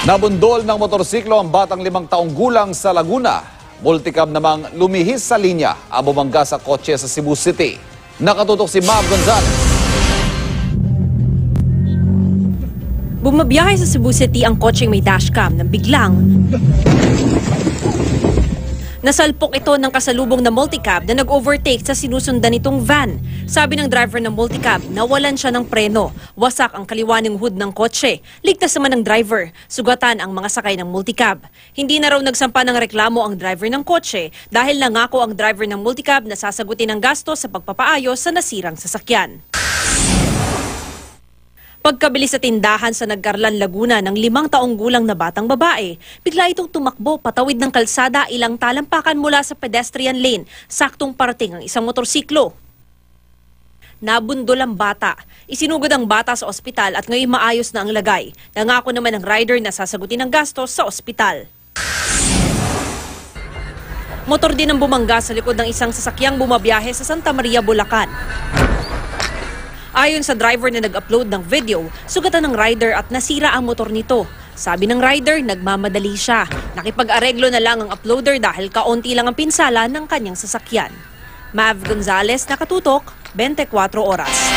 Nabundol ng motorsiklo ang batang 5 taong gulang sa Laguna. Multicab namang lumihis sa linya ang bumangga sa kotse sa Cebu City. Nakatutok si Mav Gonzalez. Bumabiyahe sa Cebu City ang kotseng may dashcam nang biglang nasalpok ito ng kasalubong na multicab na nag-overtake sa sinusundan nitong van. Sabi ng driver ng multicab, nawalan siya ng preno. Wasak ang kaliwaning hood ng kotse. Ligtas naman ng driver. Sugatan ang mga sakay ng multicab. Hindi na raw nagsampa ng reklamo ang driver ng kotse dahil nangako ang driver ng multicab na sasagutin ang gastos sa pagpapaayos sa nasirang sasakyan. Pagkabili sa tindahan sa Nagcarlan, Laguna ng 5 taong gulang na batang babae, bigla itong tumakbo patawid ng kalsada ilang talampakan mula sa pedestrian lane, saktong parating ang isang motorsiklo. Nabundol ang bata. Isinugod ang bata sa ospital at ngayon maayos na ang lagay. Nangako naman ng rider na sasagutin ang gastos sa ospital. Motor din ang bumangga sa likod ng isang sasakyang bumabiyahe sa Santa Maria, Bulacan. Ayon sa driver na nag-upload ng video, sugatan ng rider at nasira ang motor nito. Sabi ng rider, nagmamadali siya. Nakipag-areglo na lang ang uploader dahil kaunti lang ang pinsala ng kanyang sasakyan. Mav Gonzalez, Nakatutok, 24 Oras.